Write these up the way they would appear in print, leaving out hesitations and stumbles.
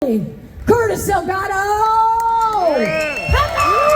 everybody. Curtis Salgado! Come on!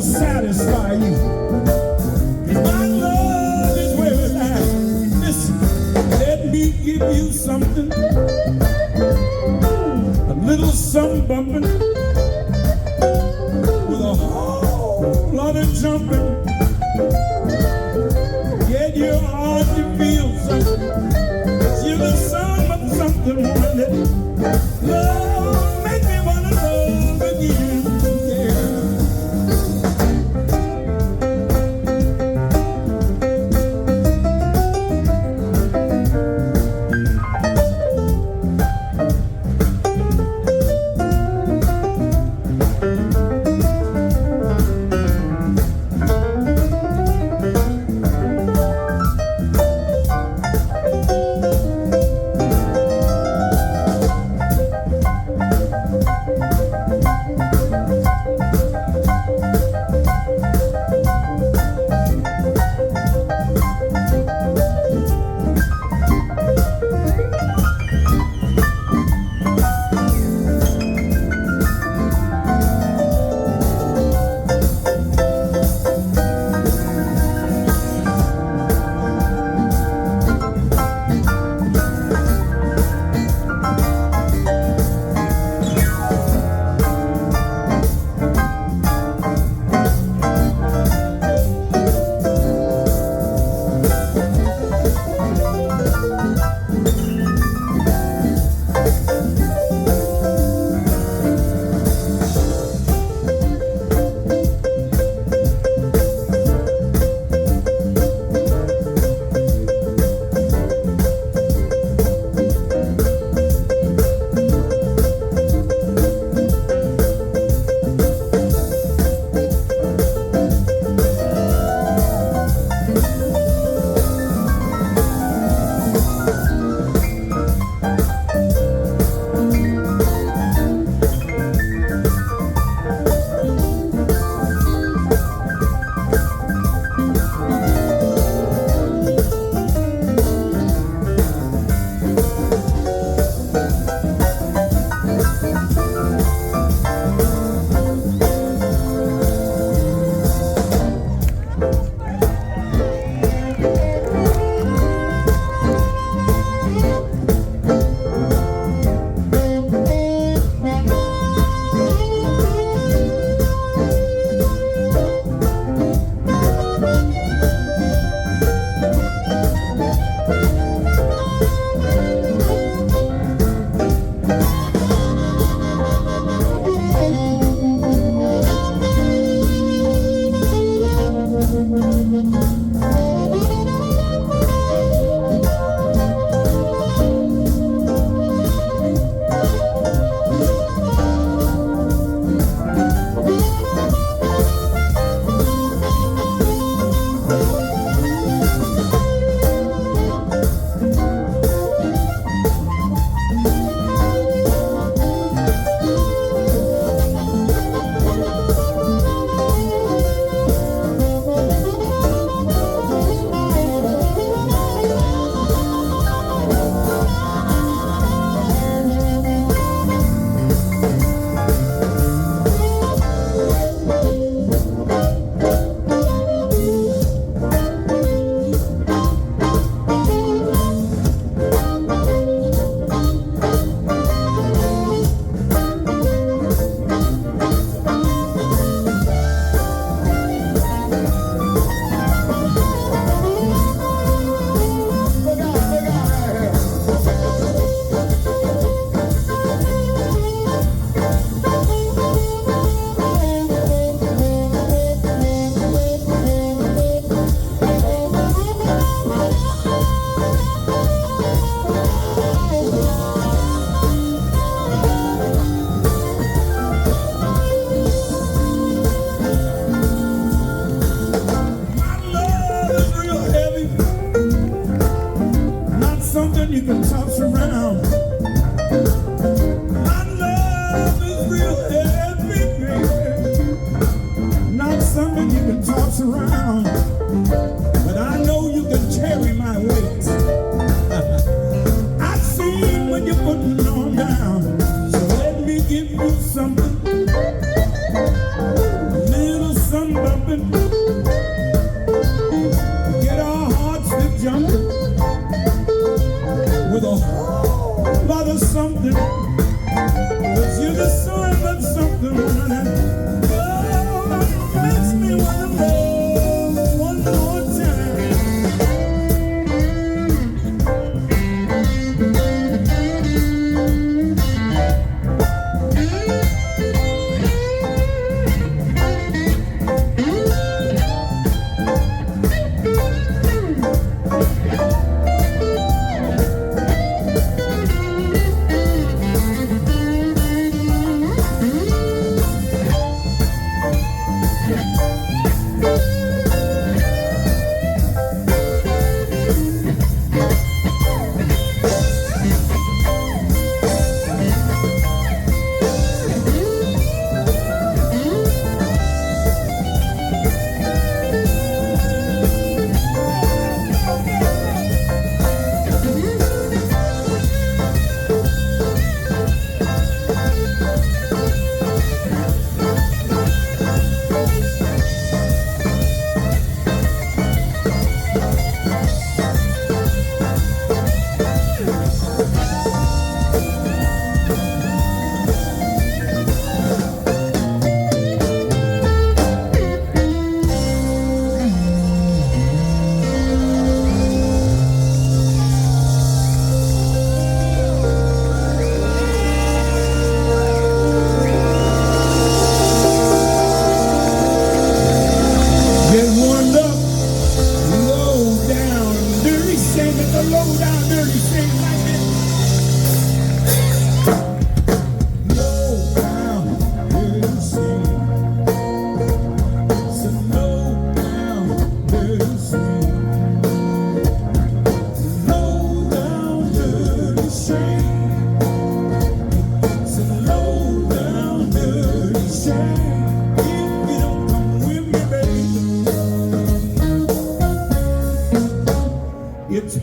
satisfy you. 'Cause my love is where it's at. Listen, let me give you something, a little something bumping, with a whole lot of jumping. Get your heart to feel something. You're the sum of something wonderful. Love make me wanna love again. Yeah. You can toss around. My love is real heavy, baby. Not something you can toss around, but I know you can carry my weight. I've seen when you're putting on down, so let me give you something, a little something.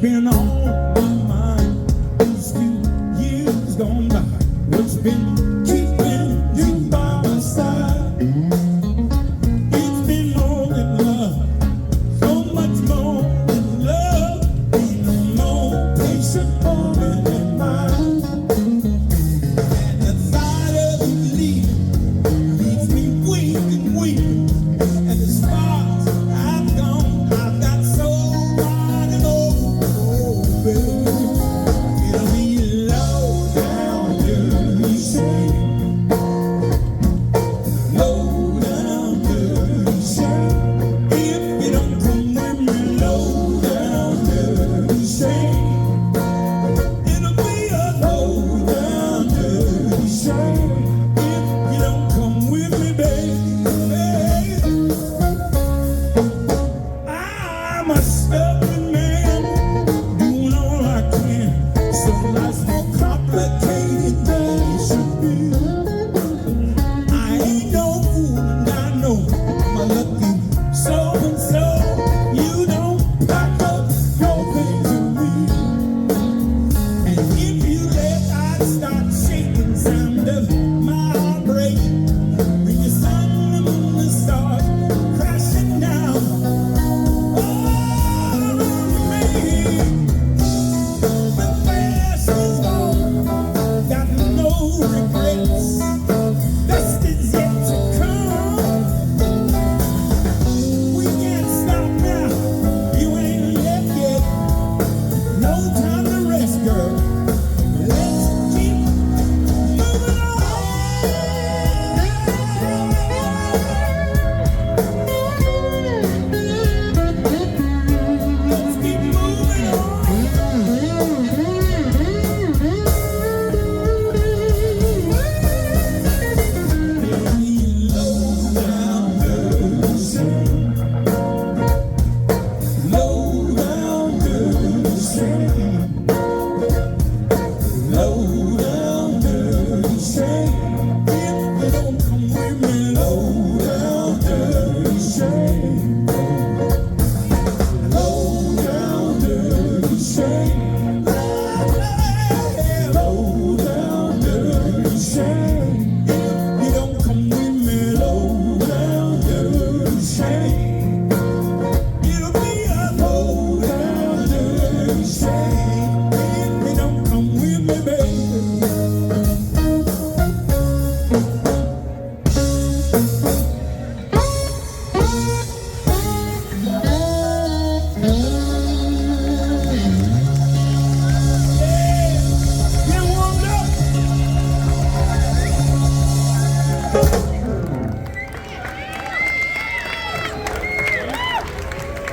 been on my mind these 2 years gone by? What's been keeping you by my side? It's been more than love, so much more than love. Ain't no more patient moment in mine. And the thought of you leaving leaves me weak and weak. And as far as I've gone, I've got so wide and over, baby. It'll be low down, dirty shame. Low down, dirty shame. If you don't come with me, low down, dirty shame. It'll be a low down, dirty shame. If you don't come with me, baby. I'm a stubborn man, doing all I can. So life's more complicated than it should be. I ain't no fool, and I know I'm a lucky so-and-so. You don't pack up your things with me. And if you let I'd start shaking, sound of my heart breaking, bring your sun, the moon, the stars crashing down.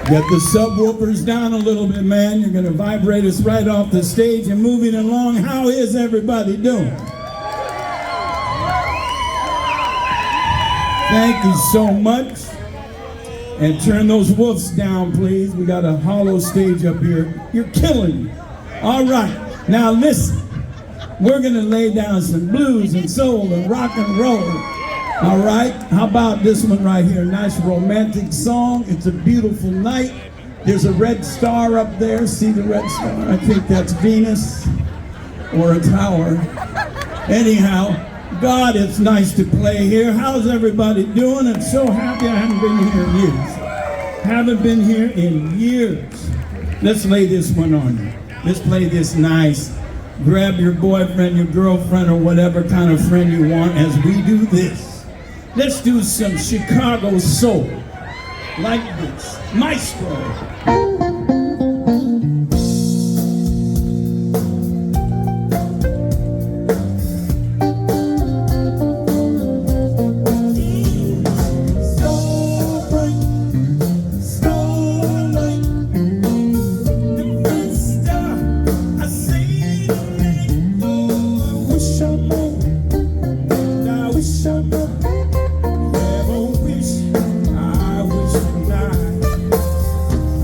Get the subwoofers down a little bit, man. You're going to vibrate us right off the stage and moving along. How is everybody doing? Thank you so much. And turn those woofs down, please. We got a hollow stage up here. You're killing me. All right. Now listen. We're going to lay down some blues and soul and rock and roll. All right, how about this one right here? Nice romantic song. It's a beautiful night. There's a red star up there. See the red star? I think that's Venus or a tower. Anyhow, God, it's nice to play here. How's everybody doing? I'm so happy I haven't been here in years. Haven't been here in years. Let's lay this one on you. Let's play this nice. Grab your boyfriend, your girlfriend, or whatever kind of friend you want as we do this. Let's do some Chicago soul, like this, Maestro.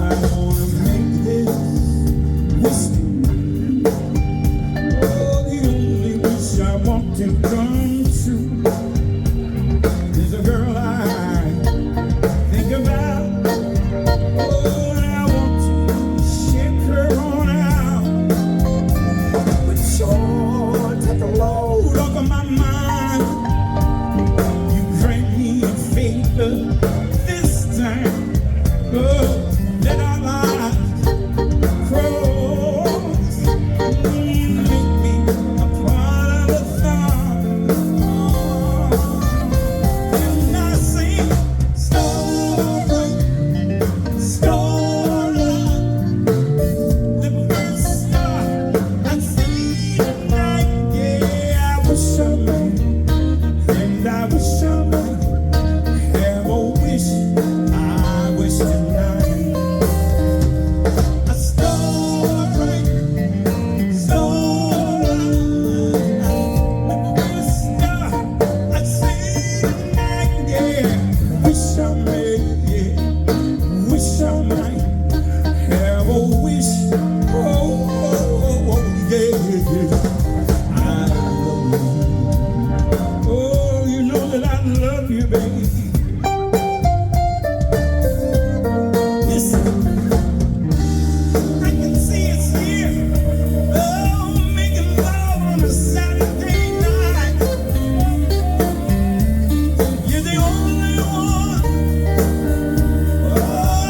I this time, oh, let our lives cross. Make me a part of the song. And I sing story, story. The first star I see tonight, yeah, I wish I might, and I wish I might have a wish, I wish tonight. A story, story. The first star I see tonight, yeah, wish I may, yeah, wish I might have a wish. Oh, yeah, I love you. Oh, you know that I love you, baby. Listen, I can see us here, oh, making love on a Saturday night. You're the only one, oh,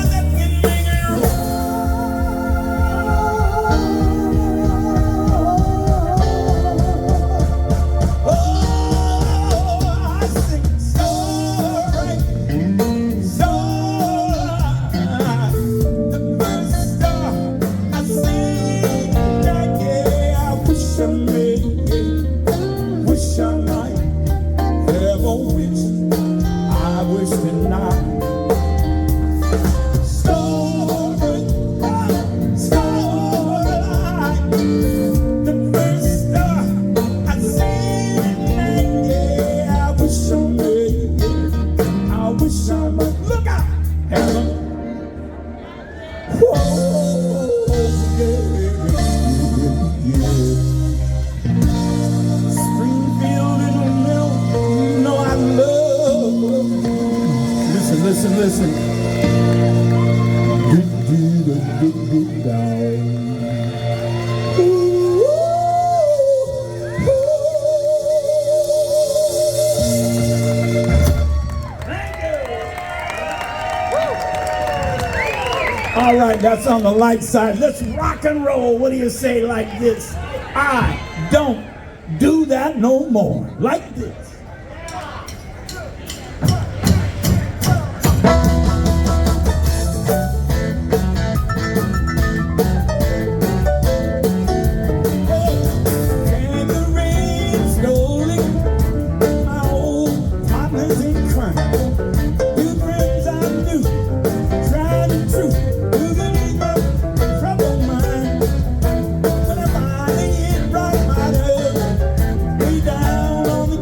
that can make it right. Oh, I sing story, story. The first star I see that, yeah, I wish I may, wish I might have a wish, I wish tonight. Story, story. The first star I see tonight, yeah, I wish I may, I wish I might. Look out, heaven. Whoa, yeah. Springfield in the middle, you know I love. Listen, listen, listen. All right, that's on the light side. Let's rock and roll. What do you say like this? I don't do that no more. Like this. And the rain slowly, my old partners in crime. New friends I knew, tried and true. You can ease my troubled mind. When I finally hit rock bottom, way down on the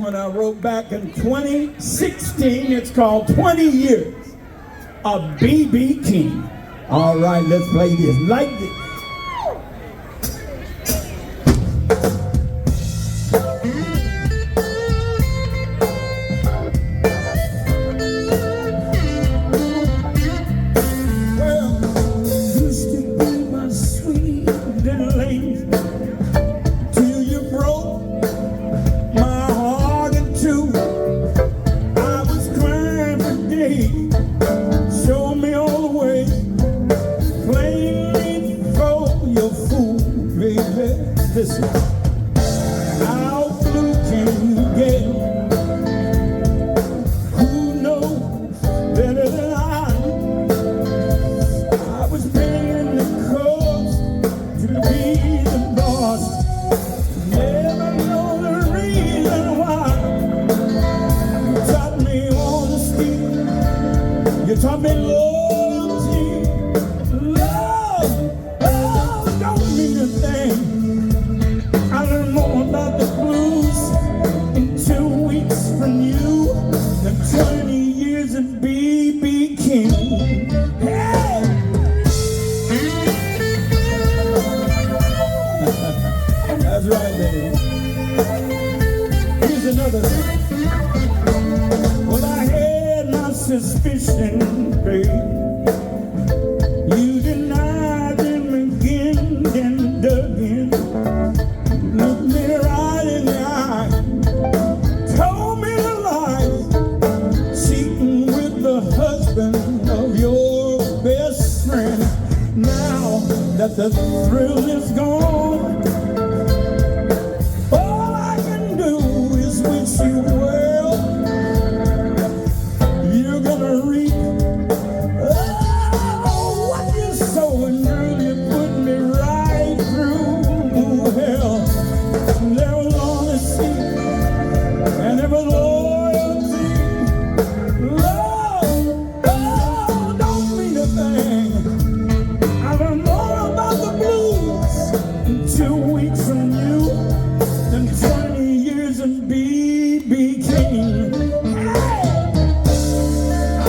sermon I wrote back in 2016. It's called 20 Years of BB King. All right, let's play this like this. Listen, how blue can you get? Who knows better than I? I was paying the cost to be the boss. Never know the reason why. You taught me honesty. You taught me loyalty. Love don't mean a thing. I learned more about the blues in 2 weeks from you than 20 years of BB King. Hey! That's right, baby. Here's another thing. Well, I had my suspicion, babe. You denied them again and again. Looked me right in the eye, told me to lie, cheating with the husband of your best friend. Now that the thrill is gone, all I can do is wish you well. You're gonna reap what you sow, and girl, you put me right through hell. There was honesty and there was loyalty. Love don't mean a thing. I learned more about the blues in 2 weeks from you than 20 years of BB King. Hey! I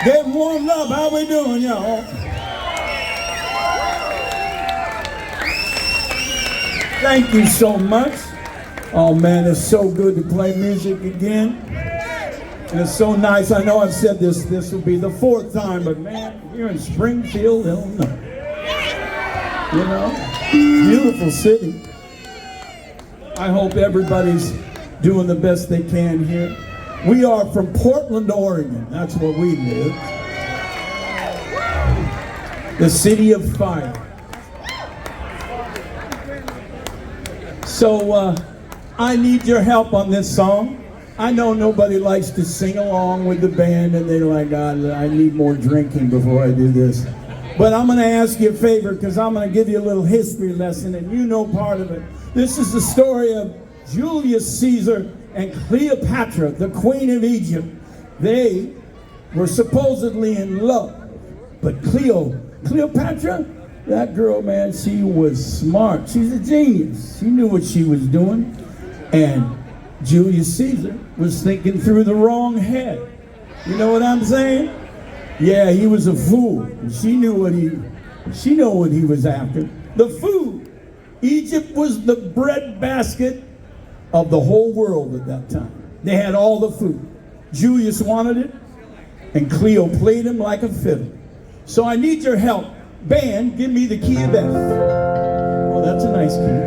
Get warmed up. How we doing, y'all? Thank you so much. Oh man, it's so good to play music again. And it's so nice. I know I've said this will be the 4th time, but man, here in Springfield, Illinois. You know, beautiful city. I hope everybody's doing the best they can here. We are from Portland, Oregon. That's where we live. The city of fire. So I need your help on this song. I know nobody likes to sing along with the band, and they're like, God, I need more drinking before I do this. But I'm going to ask you a favor, because I'm going to give you a little history lesson, and you know part of it. This is the story of Julius Caesar and Cleopatra, the Queen of Egypt. They were supposedly in love, but Cleopatra, that girl, man, she was smart. She's a genius. She knew what she was doing. And Julius Caesar was thinking through the wrong head. You know what I'm saying? Yeah, he was a fool. And she knew what he was after. The food. Egypt was the breadbasket of the whole world at that time. They had all the food. Julius wanted it, and Cleo played him like a fiddle. So I need your help. Band, give me the key of F. Oh, that's a nice key.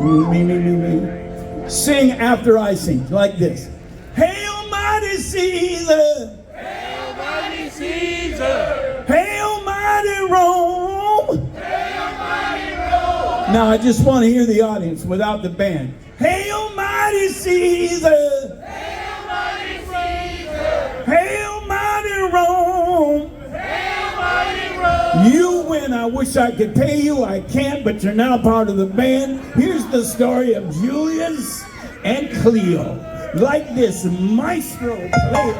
Me. Sing after I sing, like this. Hail, mighty Caesar! Hail, mighty Caesar! Hail, mighty Rome! Hail, mighty Rome! Now I just want to hear the audience without the band. Hail, mighty Caesar! Hail, mighty Caesar! Hail, mighty Rome! Hail, mighty Rome! You win. I wish I could pay you. I can't, but you're now part of the band. Here's the story of Julius and Cleo. Like this, maestro player.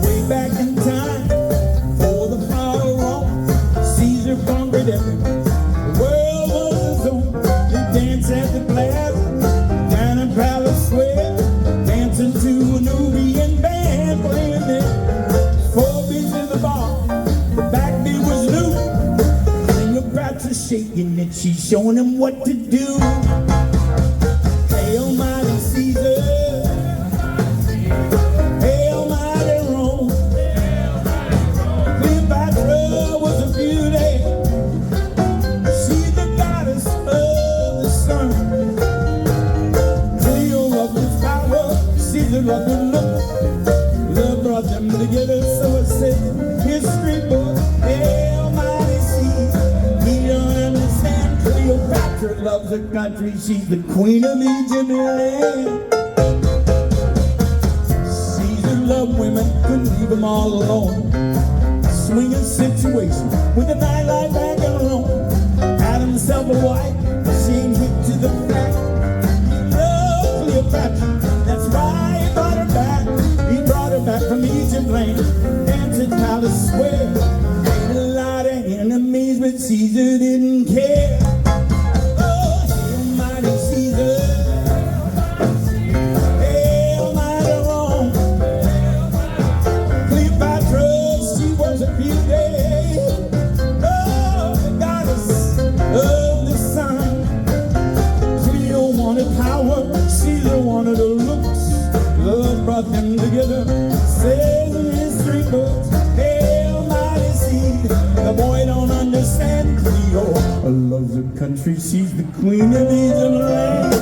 Way back in time, for the fall of Rome, Caesar conquered everyone. The world was his own. They danced at the plaza, down in Palace Square, dancing to a Nubian band playing there. 4 beats in the bar, the backbeat was new. Cleopatra's shaking it, she's showing him what to do. Hail, mighty Caesar! Hail, mighty Rome! Cleopatra was a beauty. She's the goddess of the sun. Cleo loved his power, Caesar loved her look. Love brought them together, so it says history book. Hail, mighty Caesar! He don't understand. Cleopatra loves her country. She's the queen of Egypt land. Caesar loved women, couldn't leave them all alone. Swinging situation with a nightlife back in Rome. Had himself a wife, she ain't hit to the fact. He loved Cleopatra, that's why he brought her back. He brought her back from Egypt land, dancing Palace Square. Had a lot of enemies, but Caesar didn't care. Oh, hail, mighty Caesar! Hail, mighty Rome! Cleopatra, she was a beauty. Oh, the goddess of the sun. Cleo wanted power, Caesar wanted her looks. Love brought them together, says in history books. Hail, mighty Caesar! The boy don't understand. Cleo loves her country, she's the queen of Egypt land.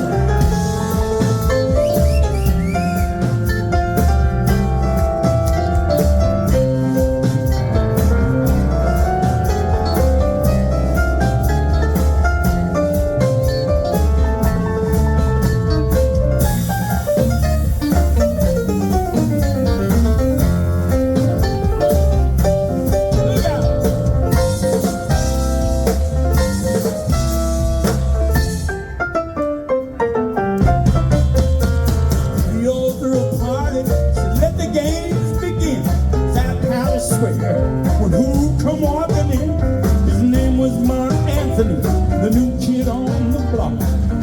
When who come walking in, his name was Mark Anthony, the new kid on the block.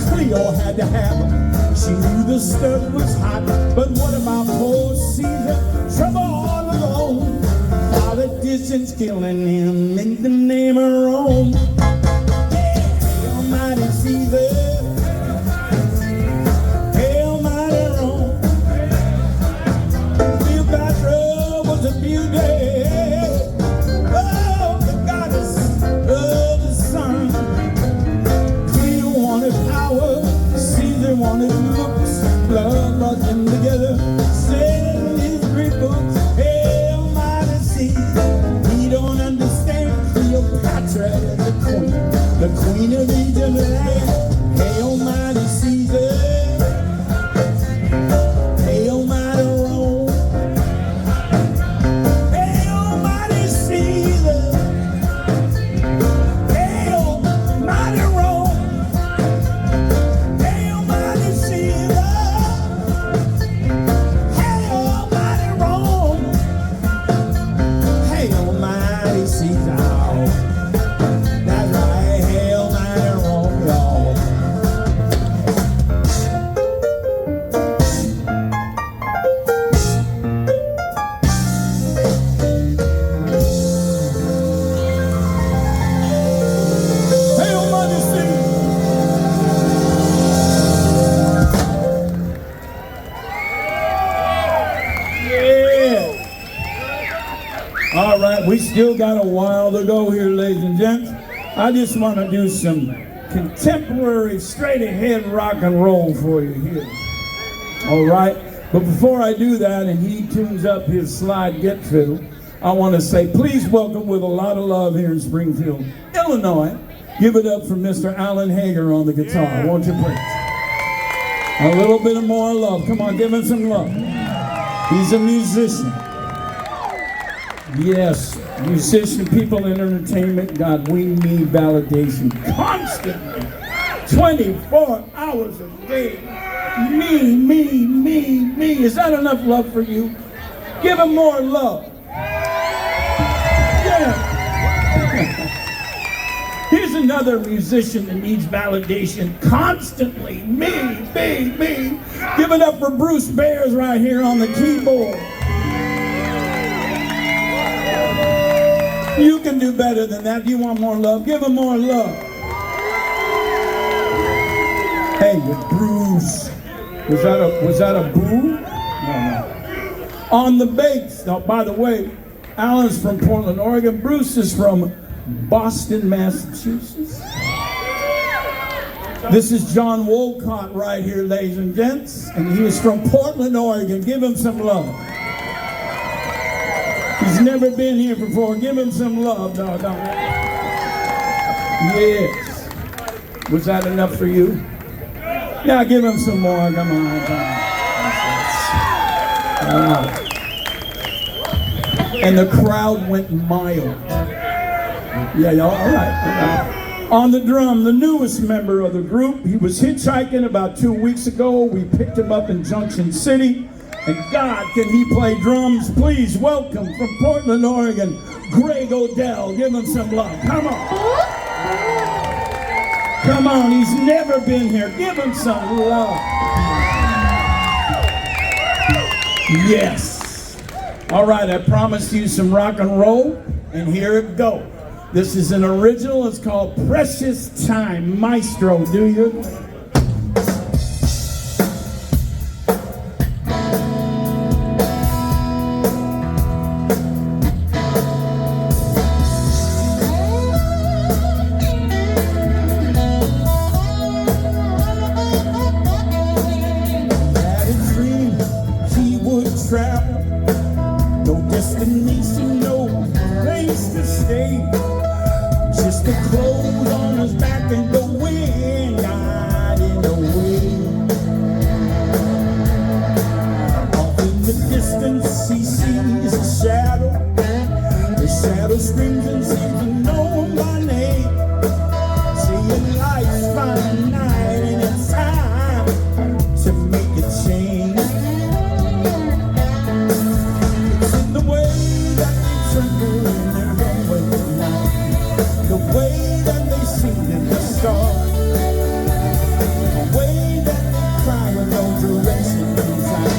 Cleo had to have him. She knew the stud was hot, but what about poor Caesar? Trouble all alone. Politicians killing him, make the name of Rome. Hey, almighty Caesar. Hey, almighty Rome. Cleopatra was a beauty. Oh, the goddess of the sun. Cleo wanted power, Caesar wanted looks. Blood brought them together, said in his great books. Hey, almighty Caesar. He don't understand Cleopatra is the queen of Egypt land. Hey, almighty Caesar. Hey, almighty Rome. Hey, almighty Caesar. Hey, almighty Rome. Hey, almighty Caesar. Hey, almighty Rome. Hey, almighty Caesar. That's right. Hey, almighty Rome, y'all. Hey, almighty Caesar. Yeah. All right, we still got a while to go here, ladies and gents. I just want to do some contemporary, straight-ahead rock and roll for you here. All right, but before I do that and he tunes up his slide get fiddle, I want to say please welcome with a lot of love here in Springfield, Illinois. Give it up for Mr. Alan Hager on the guitar, won't you please? A little bit of more love. Come on, give him some love. He's a musician. Yes, musician, people in entertainment. God, we need validation constantly. 24 hours a day. Me, me, me, me. Is that enough love for you? Give him more love. Yeah. Here's another musician that needs validation constantly. Me, me, me. Give it up for Bruce Bears right here on the keyboard. You can do better than that. You want more love? Give him more love. Hey, Bruce. Was that a boo? No. On the bass. Now, by the way, Alan's from Portland, Oregon. Bruce is from Boston, Massachusetts. This is John Wolcott right here, ladies and gents. And he is from Portland, Oregon. Give him some love. He's never been here before. Give him some love, dog. Yes. Was that enough for you? Yeah, give him some more. Come on. And the crowd went mild. Yeah, y'all, all right. On the drum, the newest member of the group. He was hitchhiking about 2 weeks ago. We picked him up in Junction City. And God, can he play drums? Please welcome from Portland, Oregon, Greg Odell. Give him some love. Come on. Come on, he's never been here. Give him some love. Yes. All right, I promised you some rock and roll, and here it goes. This is an original. It's called Precious Time. Maestro, do you? Travel, no destination, no place to stay. Just the clothes on his back and the wind died in the wind. Off in the distance, he sees a shadow. The shadow screams and seems to know my name. Saying life's finite and it's time to make a change. The way that they tremble when they're away at night. The way that they sing in the stars. The way that they cry with no direction inside.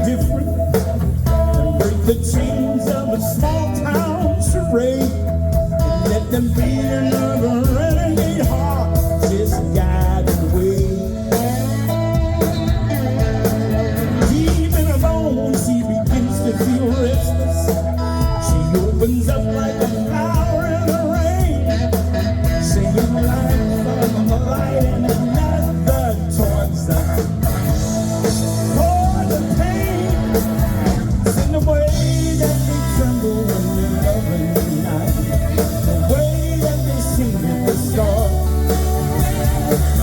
Different and break the chains of a small town charade and let them be another renegade heart just guided away. Deep in her bones, she begins to feel restless. She opens up like a flower in the rain, singing life from the light and another towards the the way that they tremble when they're loving the night, the way that they sing in the stars,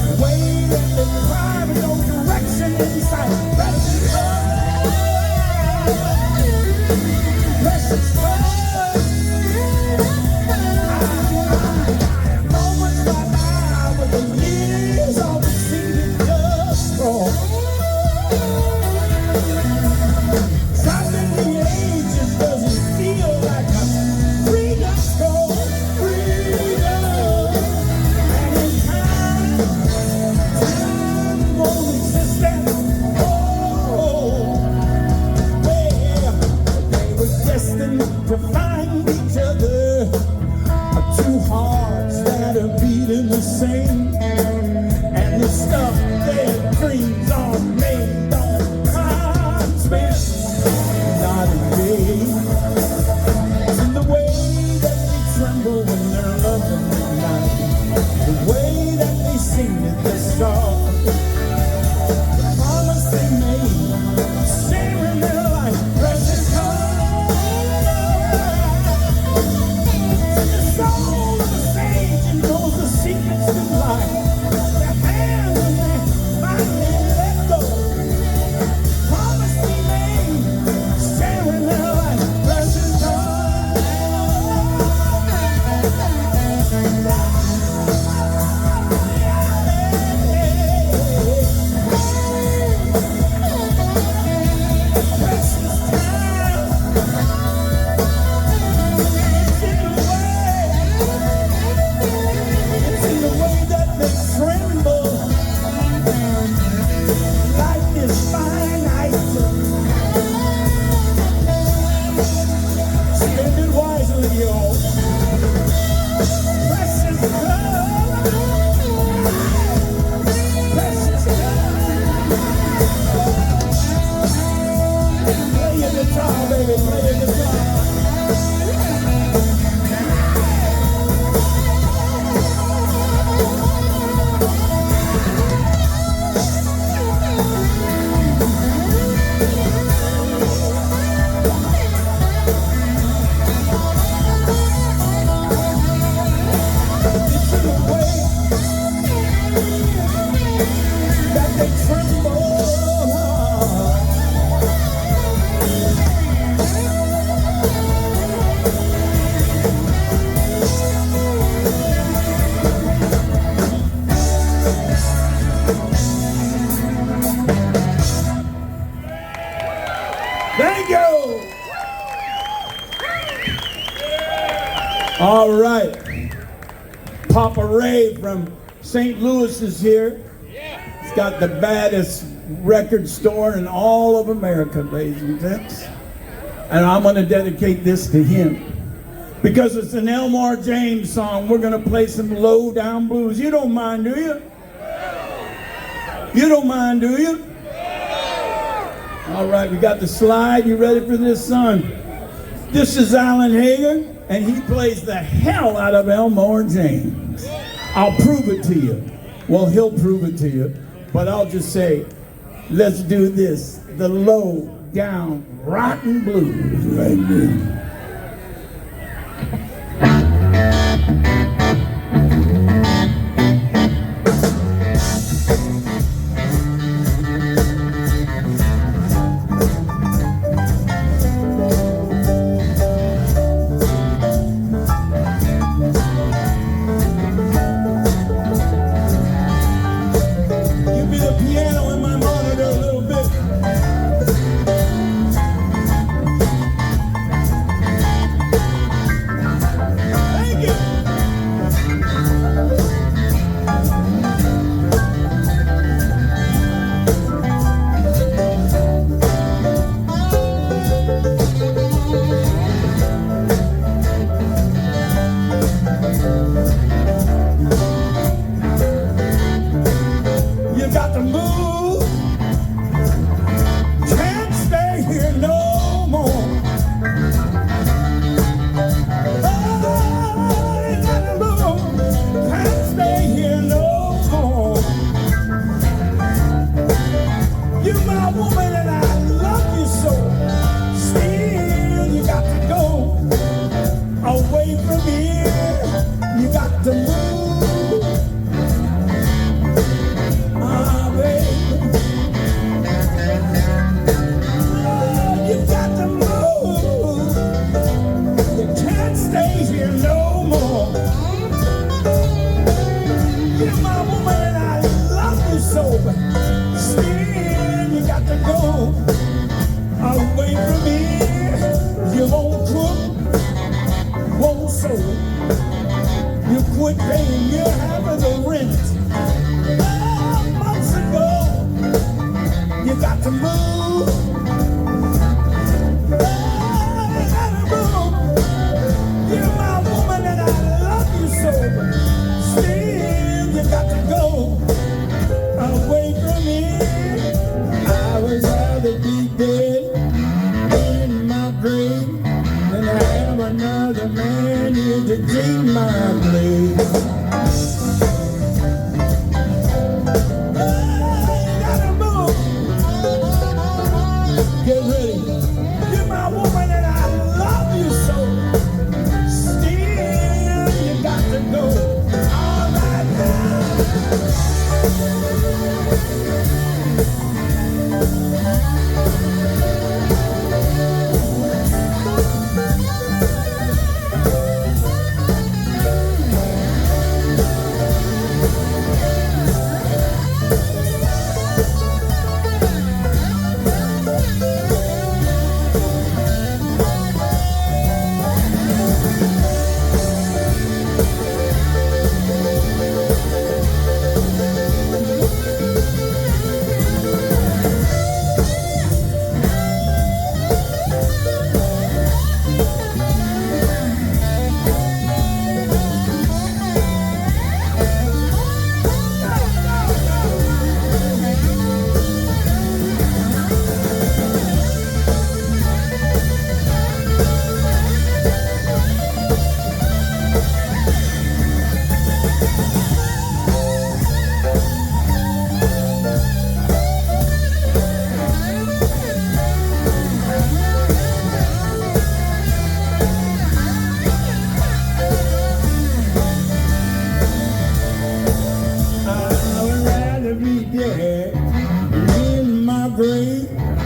the way that they cry with no direction in sight. Precious love, precious love. Moments by now, but the years always seem to just wrong. Doesn't feel like I'm free to go, freedom. And in time won't exist anymore. Well, they were destined to find each other, two hearts that are beating the same, and the stuff their dreams are made on time spent. Not a day. It's in the way that they tremble when they're loving at night, the way that they sing at the stars, the promise they made, sharing their life, precious heart. The soul of the sage and knows the secrets to life. Their hands when they finally let go. Promise they made, sharing their life, precious heart. Precious time. It's in the way that they tremble. Life is finite. Spend it wisely, y'all. Precious love. Precious love. Play your guitar, baby. Play your guitar. It's in the way that they tremble. Thank you. All right. Papa Ray from St. Louis is here. He's got the baddest record store in all of America, ladies and gents. And I'm going to dedicate this to him. Because it's an Elmore James song, we're going to play some low down blues. You don't mind, do you? You don't mind, do you? All right, we got the slide. You ready for this, son? This is Alan Hager, and he plays the hell out of Elmore James. I'll prove it to you. Well, he'll prove it to you. But I'll just say, let's do this. The low down rotten blues right there. got to move. Can't stay here no more. Oh, you gotta move. Can't stay here no more. You're my woman and I love you so. Still, you got to go away from here. You got to move. Still, you got to go away from here. You won't cook, won't sew. You quit paying your half of the rent. Months ago, you got to move. You gotta move. You're my woman and I love you so. Still, you got to go away from here. I would rather be dead in my grave than have another man here to take my place. Oh, you gotta move. Get ready. You're my woman and I love you so. Still, you got to go. All right now.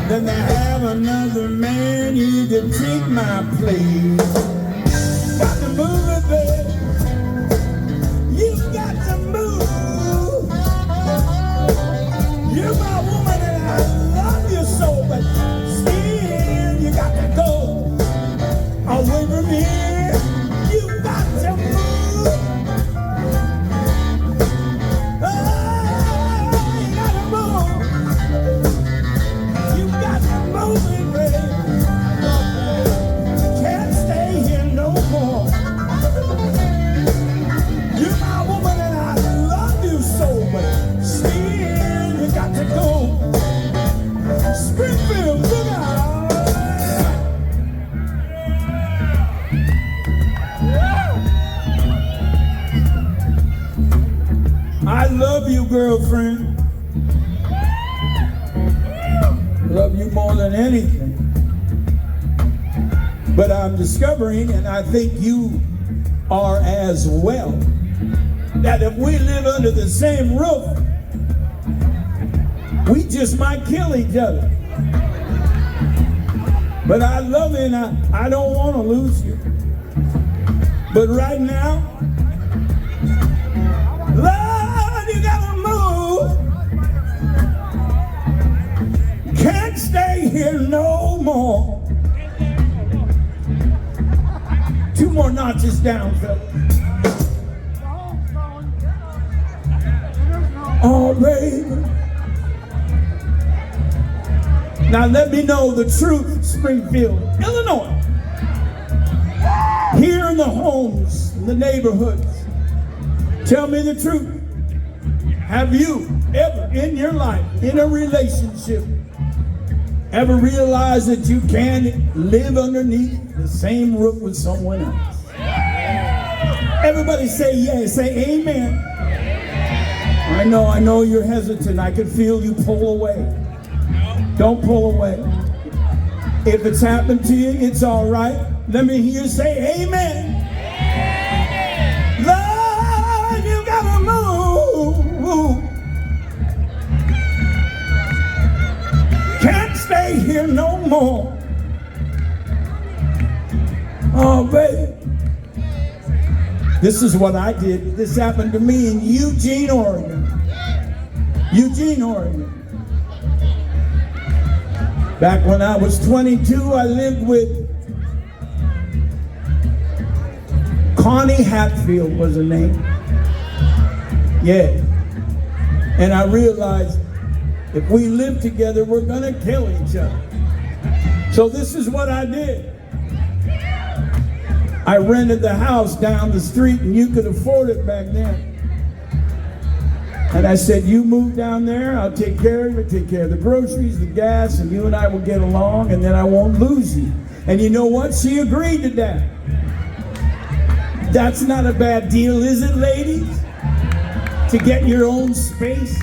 Then I have another man here to take my place. Got to move it, baby. You got to move. You're my woman and I love you so, but still you got to go away from here. You got to move. Oh, you got to move. You got to move it, baby. Can't stay here no more. You're my woman and I love you so, but still you got to go. Springfield, look out. I love you, girlfriend. Love you more than anything. But I'm discovering, and I think you are as well, that if we live under the same roof, we just might kill each other. But I love you and I don't want to lose you. But right now, Lord, you gotta move. Can't stay here no more. 2 more notches down, fellas. Oh, baby. Now let me know the truth, Springfield, Illinois. Here in the homes, in the neighborhoods, tell me the truth. Have you ever in your life, in a relationship, ever realized that you can live underneath the same roof with someone else? Everybody say yes, say amen. I know you're hesitant. I can feel you pull away. Don't pull away. If it's happened to you, it's all right. Let me hear you say amen. Lord, you gotta move. Can't stay here no more. Oh, baby. This is what I did. This happened to me in Eugene, Oregon. Eugene, Oregon. Back when I was 22, I lived with Connie Hatfield was her name. Yeah. And I realized if we live together, we're gonna kill each other. So this is what I did. I rented the house down the street, and you could afford it back then. And I said, you move down there, I'll take care of you, take care of the groceries, the gas, and you and I will get along, and then I won't lose you. And you know what? She agreed to that. That's not a bad deal, is it, ladies? To get your own space.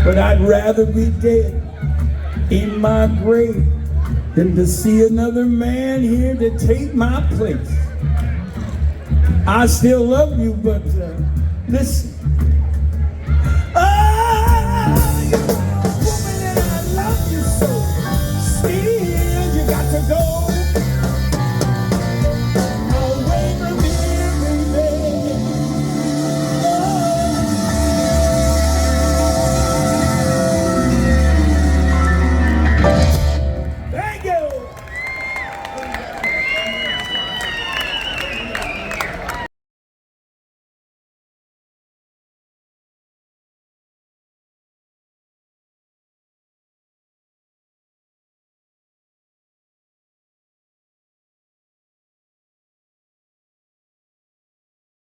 But I'd rather be dead in my grave than to see another man here to take my place. I still love you, but listen,